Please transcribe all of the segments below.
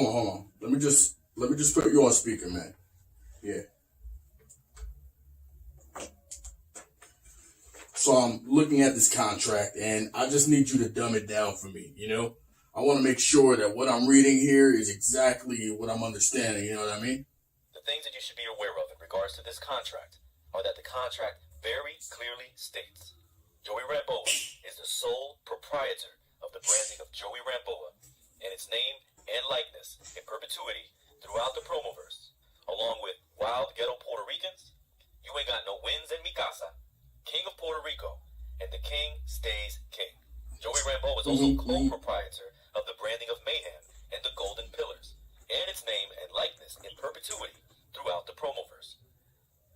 hold on. Let me just put you on speaker, man. Yeah. So I'm looking at this contract, and I just need you to dumb it down for me, you know? I want to make sure that what I'm reading here is exactly what I'm understanding, you know what I mean? The things that you should be aware of in regards to this contract are that the contract very clearly states Joey Ramboa is the sole proprietor of the branding of Joey Ramboa and its name and likeness in perpetuity throughout the Promoverse, along with Wild Ghetto Puerto Ricans, You Ain't Got No Wins in Mi Casa, King of Puerto Rico, and the King Stays King. Joey Ramboa is also co-proprietor of the branding of Mayhem and the Golden Pillars, and its name and likeness in perpetuity throughout the Promoverse.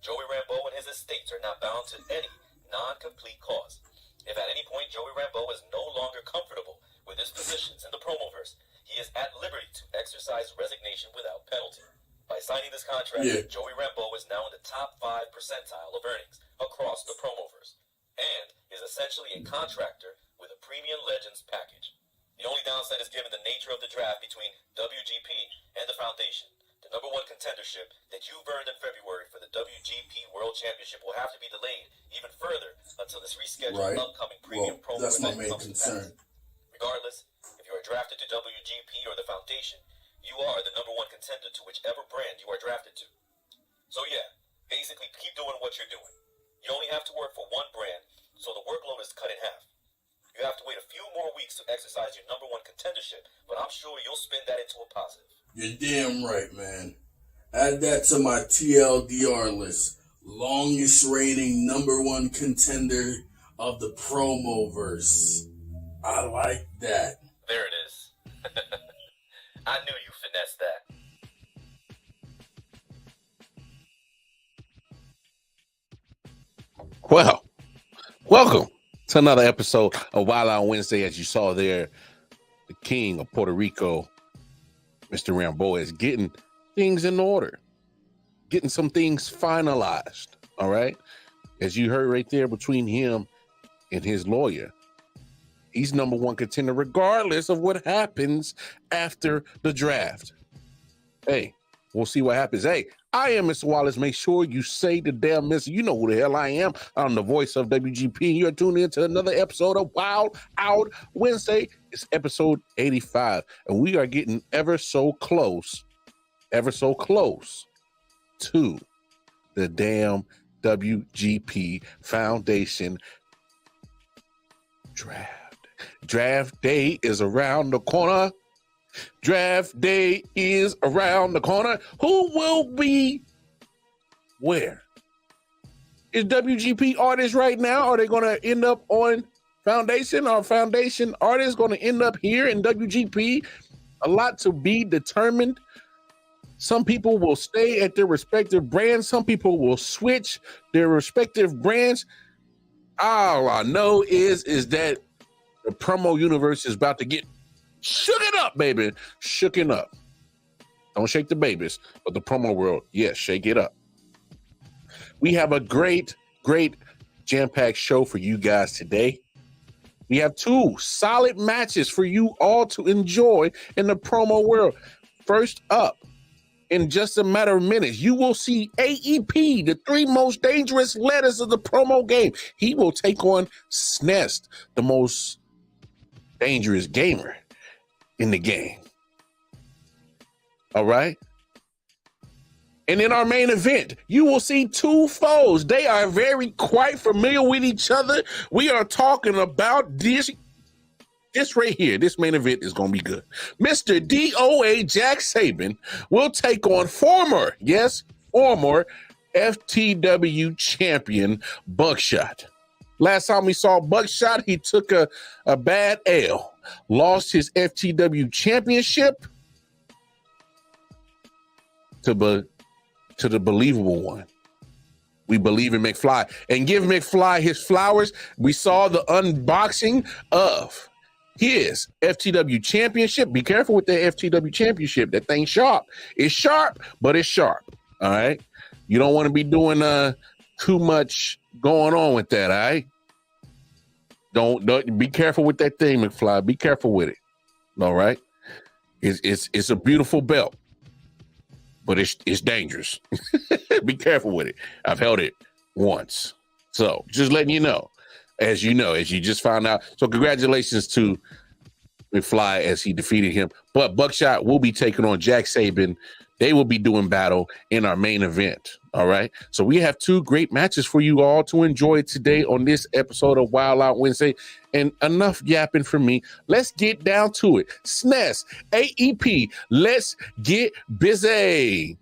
Joey Ramboa and his estates are not bound to any non-complete cause. If at any point Joey Ramboa is no longer comfortable with his positions in the Promoverse, he is at liberty to exercise resignation without penalty. By signing this contract, Joey Ramboa is now in the top 5 percentile of earnings across the Promoverse, and is essentially a contractor with a Premium Legends package. The only downside is given the nature of the draft between WGP and the Foundation. The number 1 contendership that you've earned in February for the WGP World Championship will have to be delayed even further until this rescheduled upcoming Premium Promo that's my event main comes concern. to pass. Regardless, if you are drafted to WGP or the Foundation, you are the number 1 contender to whichever brand you are drafted to. So yeah, basically keep doing what you're doing. You only have to work for one brand, so the workload is cut in half. You have to wait a few more weeks to exercise your number 1 contendership, but I'm sure you'll spin that into a positive. You're damn right, man. Add that to my TLDR list. Longest reigning number 1 contender of the Promoverse. I like that. There it is. I knew you finessed that. Well, welcome to another episode of Wild Out Wednesday. As you saw there, the king of Puerto Rico, Mr. Ramboa, is getting things in order, getting some things finalized, all right? As you heard right there between him and his lawyer, he's number 1 contender regardless of what happens after the draft. Hey, we'll see what happens. Hey, I am Mr. Wallace. Make sure you say the damn message. You know who the hell I am. I'm the voice of WGP. You're tuning into another episode of Wild Out Wednesday. It's episode 85. And we are getting ever so close to the damn WGP Foundation draft. Draft day is around the corner. Draft day is around the corner. Who will be where? Is WGP artists right now? Are they going to end up on Foundation? Or Foundation artists going to end up here in WGP? A lot to be determined. Some people will stay at their respective brands. Some people will switch their respective brands. All I know is that the promo universe is about to get shooken up, baby. Shooken up. Don't shake the babies, but the promo world, yes, shake it up. We have a great jam-packed show for you guys today. We have 2 solid matches for you all to enjoy in the promo world. First up, in just a matter of minutes, you will see AEP, the 3 most dangerous letters of the promo game. He will take on SNES, the most dangerous gamer in the game. All right. And in our main event, you will see 2 foes. They are very quite familiar with each other. We are talking about this right here. This main event is going to be good. Mr. DOA Jack Sabin will take on former FTW champion Buckshot. Last time we saw Buckshot, he took a bad L, lost his FTW championship to the believable one. We believe in McFly. And give McFly his flowers. We saw the unboxing of his FTW championship. Be careful with that FTW championship. That thing's sharp. It's sharp, but it's sharp. All right. You don't want to be doing too much going on with that. All right. Don't be careful with that thing, McFly. Be careful with it. All right. It's a beautiful belt, but it's dangerous. Be careful with it. I've held it once. So just letting you know, as you just found out. So congratulations to McFly as he defeated him. But Buckshot will be taking on Jack Sabin. They will be doing battle in our main event. All right. So we have two great matches for you all to enjoy today on this episode of Wild Out Wednesday. And enough yapping from me. Let's get down to it. SNES, AEP, let's get busy.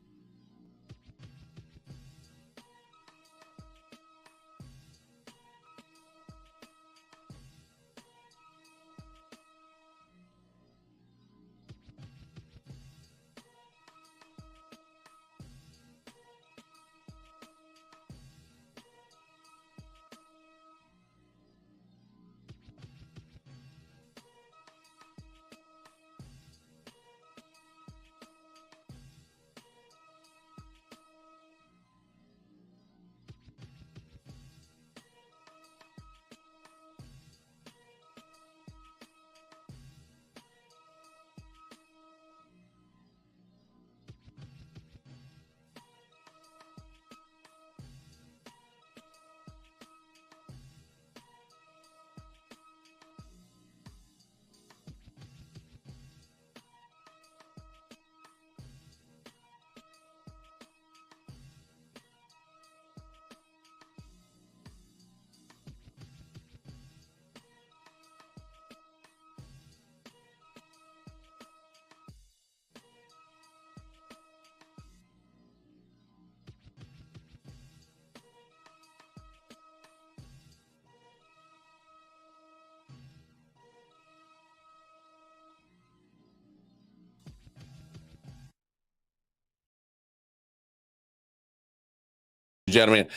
Gentlemen,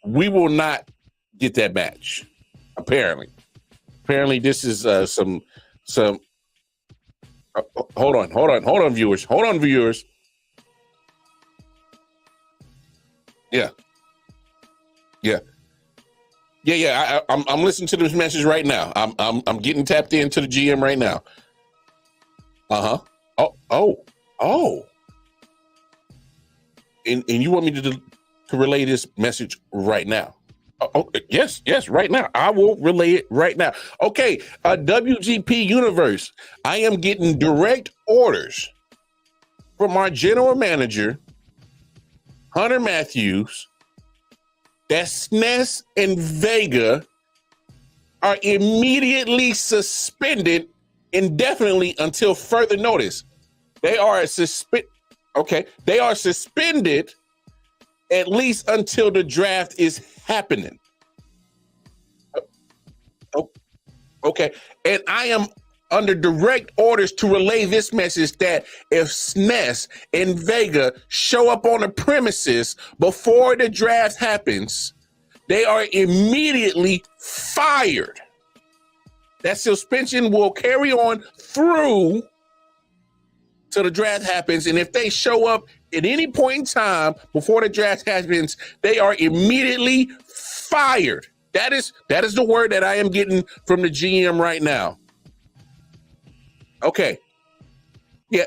we will not get that match. Apparently this is some hold on viewers. Yeah. I'm listening to this message right now. I'm getting tapped into the GM right now. Oh. And you want me to relay this message right now? Oh, yes, right now. I will relay it right now. Okay, WGP Universe. I am getting direct orders from our general manager, Hunter Matthews, that SNES and Vega are immediately suspended indefinitely until further notice. They are suspended at least until the draft is happening. Okay. And I am under direct orders to relay this message that if SNES and Vega show up on the premises before the draft happens, they are immediately fired. That suspension will carry on through till the draft happens. And if they show up at any point in time before the draft happens, they are immediately fired. That is the word that I am getting from the GM right now. Okay. Yeah.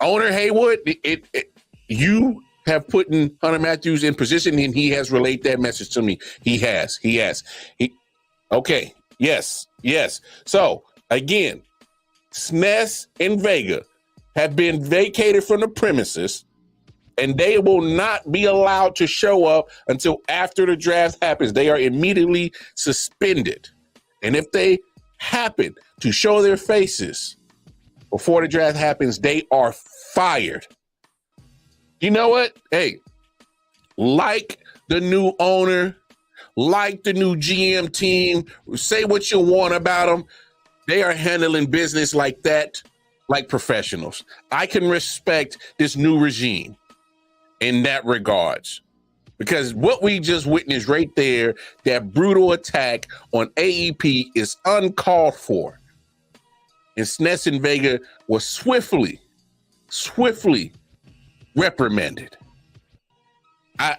Owner Haywood, you have put Hunter Matthews in position, and he has relayed that message to me. He has. Okay. Yes. So again, SNES and Vega have been vacated from the premises, and they will not be allowed to show up until after the draft happens. They are immediately suspended. And if they happen to show their faces before the draft happens, they are fired. You know what? Hey, like the new owner, like the new GM team, say what you want about them. They are handling business like that, like professionals. I can respect this new regime in that regards, because what we just witnessed right there, that brutal attack on AEP, is uncalled for. And SNES and Vega was swiftly reprimanded.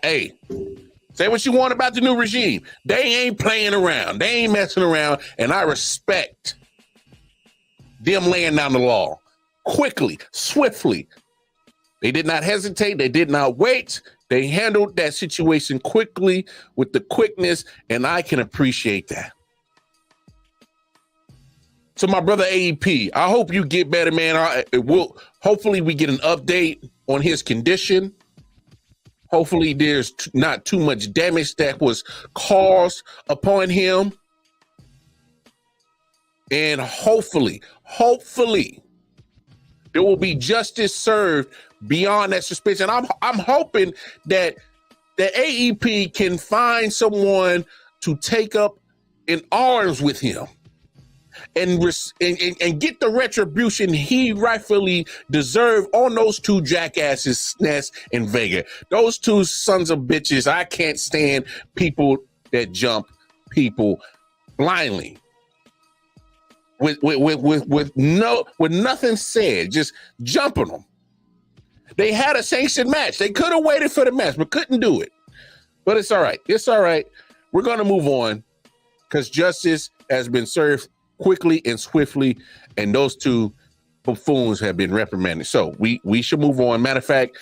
Hey, say what you want about the new regime. They ain't playing around. They ain't messing around. And I respect them laying down the law quickly, swiftly. They did not hesitate. They did not wait. They handled that situation quickly with the quickness, and I can appreciate that. To my brother AEP, I hope you get better, man. Hopefully we get an update on his condition. Hopefully there's not too much damage that was caused upon him. And hopefully, there will be justice served beyond that suspension. I'm hoping that the AEP can find someone to take up in arms with him and get the retribution he rightfully deserved on those two jackasses, SNES and Vega. Those two sons of bitches. I can't stand people that jump people blindly. With nothing said, just jumping them. They had a sanctioned match. They could have waited for the match, but couldn't do it. But it's all right. It's all right. We're going to move on because justice has been served quickly and swiftly, and those two buffoons have been reprimanded. So we should move on. Matter of fact,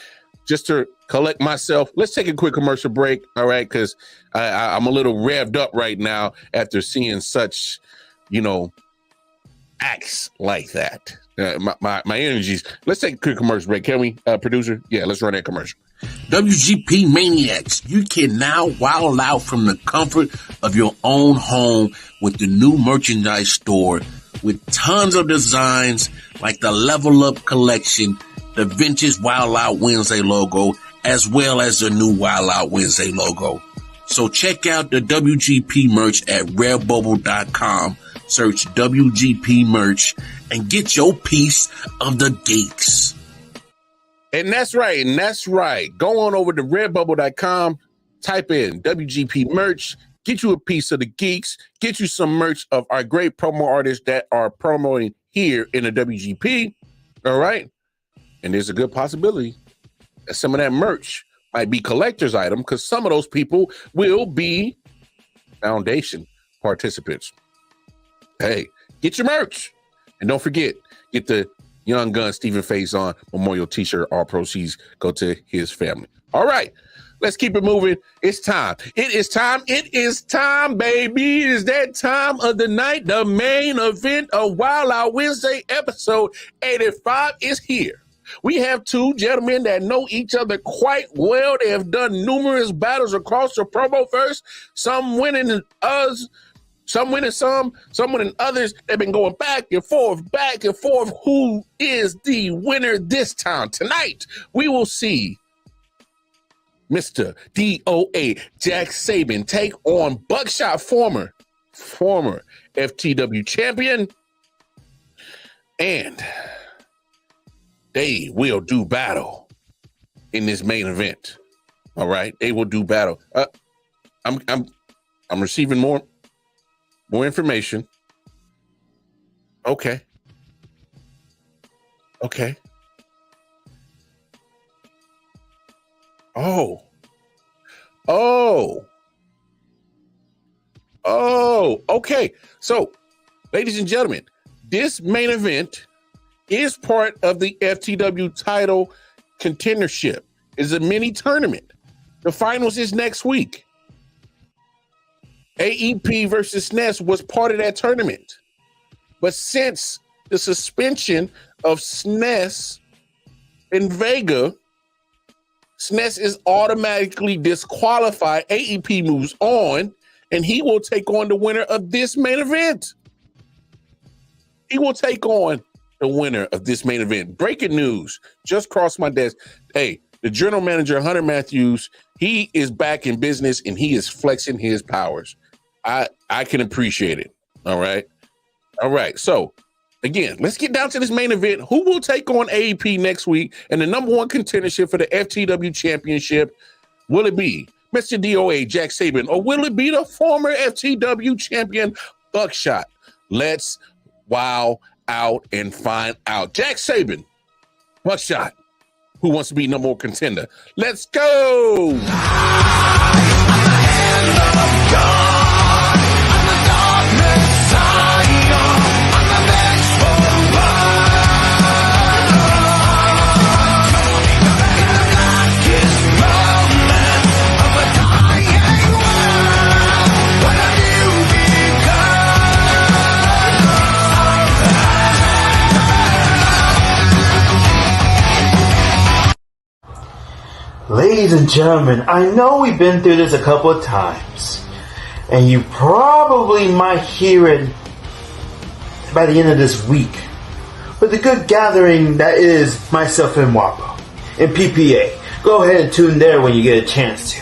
just to collect myself, let's take a quick commercial break. All right, because I'm a little revved up right now after seeing such, acts like that. My energies. Let's take a quick commercial break. Can we, producer? Yeah, let's run that commercial. WGP Maniacs, you can now wild out from the comfort of your own home with the new merchandise store with tons of designs like the Level Up collection, the vintage Wild Out Wednesday logo, as well as the new Wild Out Wednesday logo. So check out the WGP merch at redbubble.com. Search WGP merch and get your piece of the geeks. And that's right. Go on over to redbubble.com, type in WGP merch, get you a piece of the geeks, get you some merch of our great promo artists that are promoting here in the WGP. All right. And there's a good possibility that some of that merch might be collector's item because some of those people will be foundation participants. Hey, get your merch. And don't forget, get the Young Gun Stephen Faison Memorial T-shirt. All proceeds go to his family. All right, let's keep it moving. It's time. It is time, baby. It is that time of the night. The main event of Wild Out Wednesday episode 85 is here. We have two gentlemen that know each other quite well. They have done numerous battles across the promoverse, some winning us. Some winning some winning others. They've been going back and forth. Who is the winner this time? Tonight, we will see Mr. DOA Jack Sabin take on Buckshot, former FTW champion. And they will do battle in this main event. All right, they will do battle. I'm receiving more information. Okay. Oh, okay. So, ladies and gentlemen, this main event is part of the FTW title contendership. It's a mini tournament. The finals is next week. AEP versus SNES was part of that tournament. But since the suspension of SNES and Vega, SNES is automatically disqualified. AEP moves on, and he will take on the winner of this main event. Breaking news just crossed my desk. Hey, the general manager, Hunter Matthews, he is back in business, and he is flexing his powers. I can appreciate it. All right. So, again, let's get down to this main event. Who will take on AEP next week and the number one contendership for the FTW championship? Will it be Mr. DOA Jack Sabin, or will it be the former FTW champion Buckshot? Let's wow out and find out. Jack Sabin, Buckshot, who wants to be number one contender? Let's go. Ladies and gentlemen, I know we've been through this a couple of times, and you probably might hear it by the end of this week. But the good gathering that is myself and WAPO and PPA. Go ahead and tune there when you get a chance to.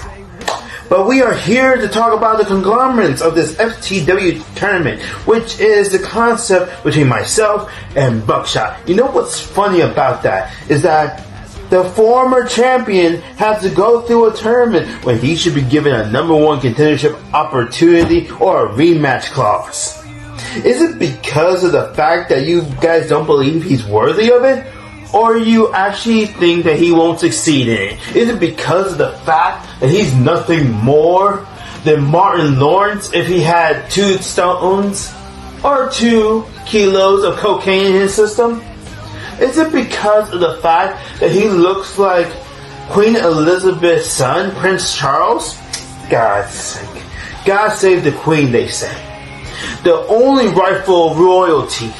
But we are here to talk about the conglomerates of this FTW tournament, which is the concept between myself and Buckshot. You know what's funny about that is that the former champion has to go through a tournament when he should be given a #1 contendership opportunity or a rematch clause. Is it because of the fact that you guys don't believe he's worthy of it? Or you actually think that he won't succeed in it? Is it because of the fact that he's nothing more than Martin Lawrence if he had 2 stones or 2 kilos of cocaine in his system? Is it because of the fact that he looks like Queen Elizabeth's son, Prince Charles? God's sake. God save the Queen, they say. The only rightful royalty.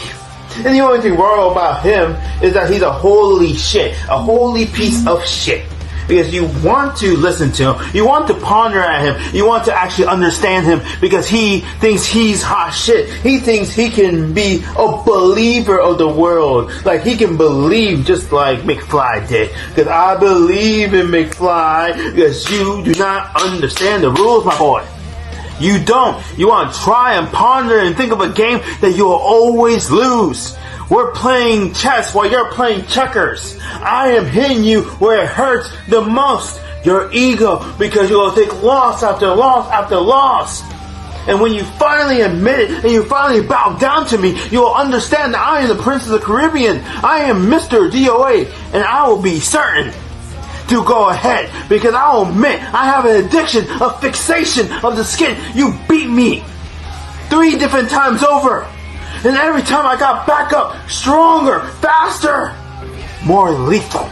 And the only thing royal about him is that he's a holy shit. A holy piece of shit. Because you want to listen to him. You want to ponder at him. You want to actually understand him because he thinks he's hot shit. He thinks he can be a believer of the world. Like he can believe just like McFly did. Because I believe in McFly because you do not understand the rules, my boy. You don't. You want to try and ponder and think of a game that you will always lose. We're playing chess while you're playing checkers. I am hitting you where it hurts the most. Your ego, because you will take loss after loss after loss. And when you finally admit it and you finally bow down to me, you will understand that I am the Prince of the Caribbean. I am Mr. DOA, and I will be certain to go ahead, because I'll admit I have an addiction, a fixation of the skin. You beat me 3 different times over, and every time I got back up stronger, faster, more lethal,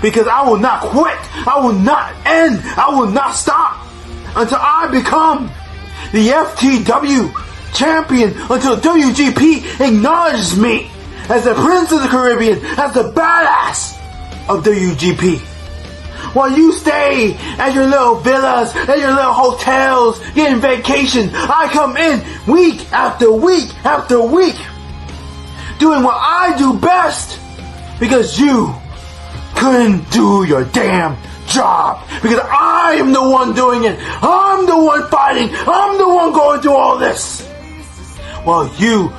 because I will not quit, I will not end, I will not stop until I become the FTW champion, until WGP acknowledges me as the Prince of the Caribbean, as the badass of WGP. While you stay at your little villas, at your little hotels, getting vacation, I come in week after week after week, doing what I do best, because you couldn't do your damn job, because I am the one doing it, I'm the one fighting, I'm the one going through all this, while you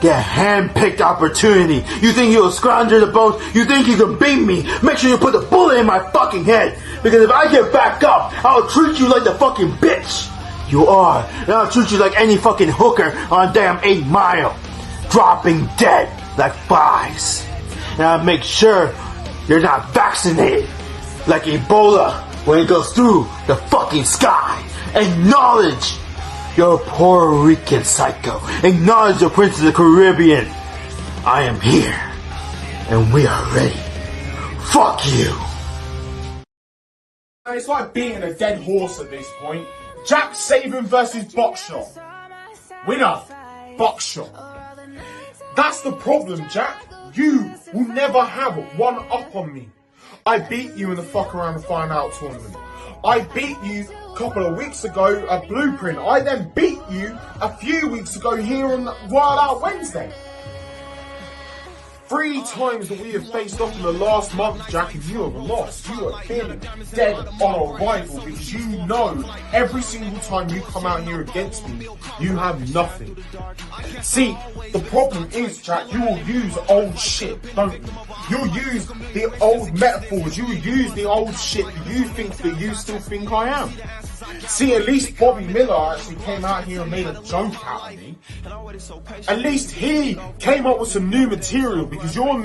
get a hand-picked opportunity. You think you'll scrounger the boat? You think you can beat me? Make sure you put the bullet in my fucking head. Because if I get back up, I'll treat you like the fucking bitch you are. And I'll treat you like any fucking hooker on damn 8 Mile. Dropping dead like flies. And I'll make sure you're not vaccinated like Ebola when it goes through the fucking sky. Acknowledge you're a Puerto Rican psycho. Acknowledge the Prince of the Caribbean. I am here. And we are ready. Fuck you. It's like beating a dead horse at this point. Jack Sabin versus Buckshot. Winner, Buckshot. That's the problem, Jack. You will never have one up on me. I beat you in the Fuck Around and Find Out tournament. I beat you a couple of weeks ago at Blueprint. I then beat you a few weeks ago here on Wild Out Wednesday. 3 times that we have faced off in the last month, Jack, and you have lost. You are feeling dead on arrival because you know every single time you come out here against me, you have nothing. See, the problem is, Jack, you will use old shit, don't you? You'll use the old metaphors, you will use the old shit that you think that you still think I am. See, at least Bobby Miller actually came out here and made a joke out of me. At least he came up with some new material, because your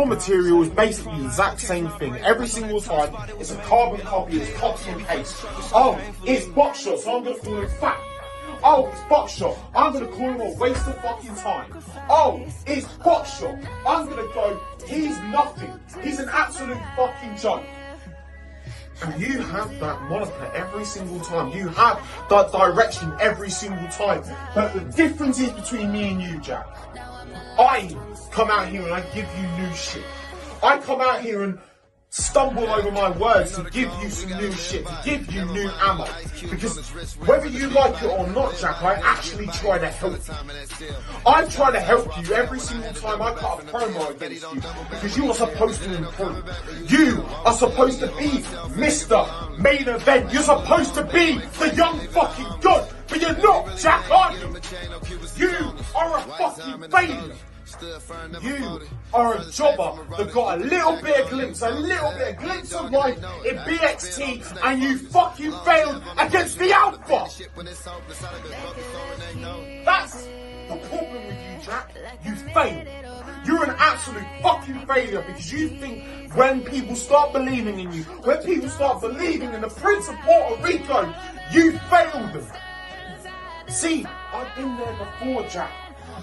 material is basically the exact same thing. Every single time, it's a carbon copy, it's copy and paste. Oh, it's Buckshot, so I'm going to call him fat. Oh, it's Buckshot, I'm going to call him a waste of fucking time. Oh, it's Buckshot, I'm going to go, he's nothing. He's an absolute fucking joke. And you have that moniker every single time. You have that direction every single time. But the difference is between me and you, Jack. I come out here and I give you new shit. I come out here and stumble over my words to give you some new shit, to give you new ammo. Because whether you like it or not, Jack, I actually try to help you. I try to help you every single time I cut a promo against you, because you are supposed to improve. You are supposed to be Mr. Main Event. You're supposed to be the young fucking god, but you're not, Jack, are you? You are a fucking failure. You are a jobber that got a little bit of glimpse of life in BXT, and you fucking failed against the Alpha. That's the problem with you, Jack. You failed. You're an absolute fucking failure because you think when people start believing in you, when people start believing in the Prince of Puerto Rico, you failed them. See, I've been there before, Jack.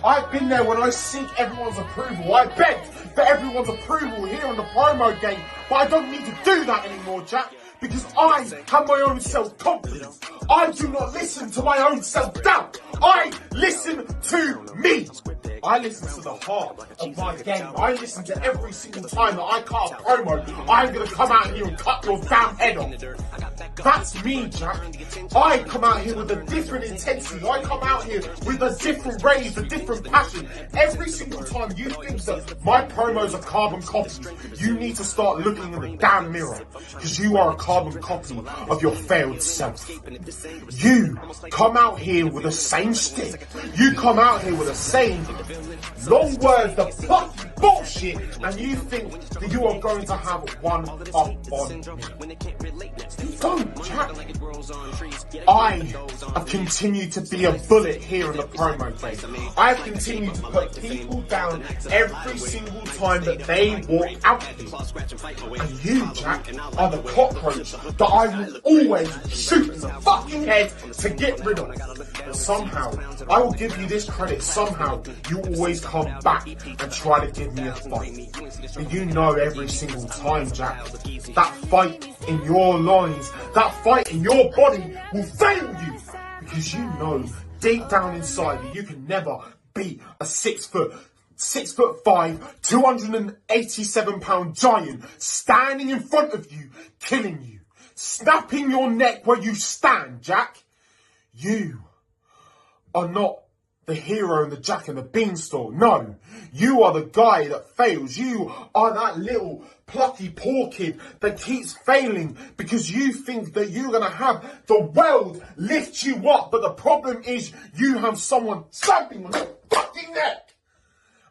I've been there when I seek everyone's approval. I begged for everyone's approval here on the promo game, but I don't need to do that anymore, Jack, because I have my own self-confidence. I do not listen to my own self-doubt. I listen to me. I listen to the heart of my game. I listen to every single time that I cut a promo. I'm going to come out here and cut your damn head off. That's me, Jack. I come out here with a different intensity. I come out here with a different rage, a different passion. Every single time you think that my promos are carbon copies, you need to start looking in the damn mirror, because you are a carbon copy of your failed self. You come out here with the same stick. You come out here with the same long words, the plucky bullshit, and you think that you are going to have one up on me. You don't, Jack. I have continued to be a bullet here in the promo game. I have continued to put people down every single time that they walk out here. And you, Jack, are the cockroach that I will always shoot in the fucking head to get rid of. But somehow, I will give you this credit, somehow you always come back and try to give me a fight. And you know every single time, Jack, that fight in your loins, that fight in your body will fail you. Because you know deep down inside that you can never beat a 6'5", 287-pound giant standing in front of you, killing you, snapping your neck where you stand, Jack. You are not the hero and the Jack and the Beanstalk. No, you are the guy that fails. You are that little plucky poor kid that keeps failing because you think that you're going to have the world lift you up. But the problem is you have someone slapping on your fucking neck.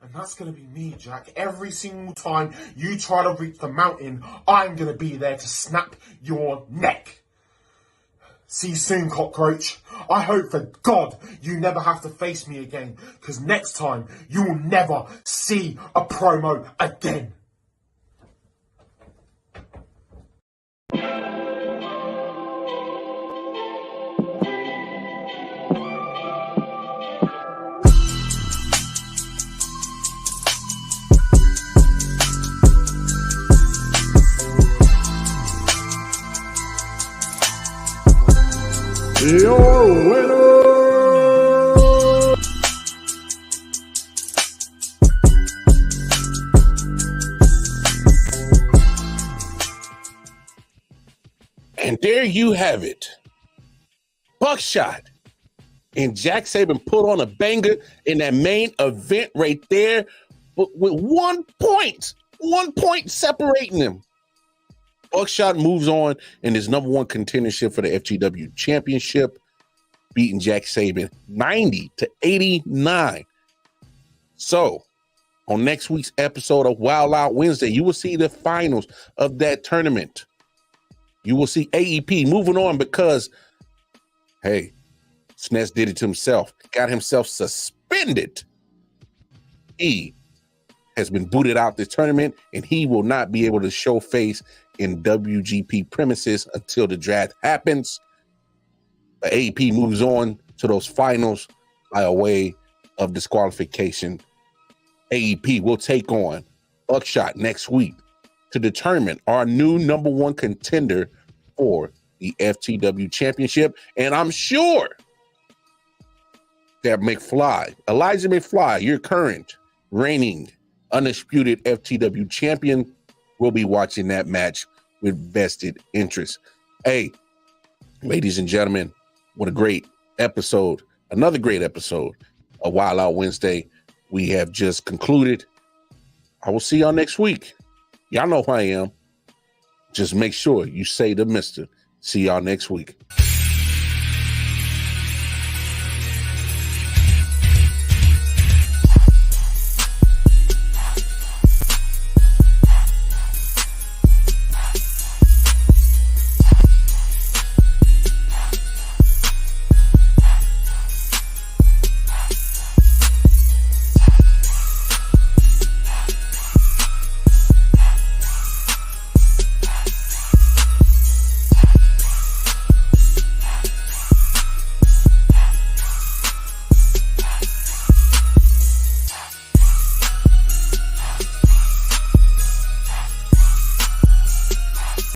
And that's going to be me, Jack. Every single time you try to reach the mountain, I'm going to be there to snap your neck. See you soon, cockroach. I hope for God you never have to face me again, because next time you will never see a promo again. Your winner, and there you have it. Buckshot and Jack Sabin put on a banger in that main event right there, but with 1 point separating them. Buckshot moves on in his number one contendership for the FTW Championship, beating Jack Sabin 90-89. So, on next week's episode of Wild Out Wednesday, you will see the finals of that tournament. You will see AEP moving on because, hey, SNES did it to himself, got himself suspended. He has been booted out this tournament, and he will not be able to show face in WGP premises until the draft happens. The AEP moves on to those finals by a way of disqualification. AEP will take on Buckshot next week to determine our new number one contender for the FTW Championship. And I'm sure that Elijah McFly, your current reigning undisputed FTW champion, we'll be watching that match with vested interest. Hey, ladies and gentlemen, what a great episode. Another great episode of Wild Out Wednesday. We have just concluded. I will see y'all next week. Y'all know who I am. Just make sure you say the mister. See y'all next week.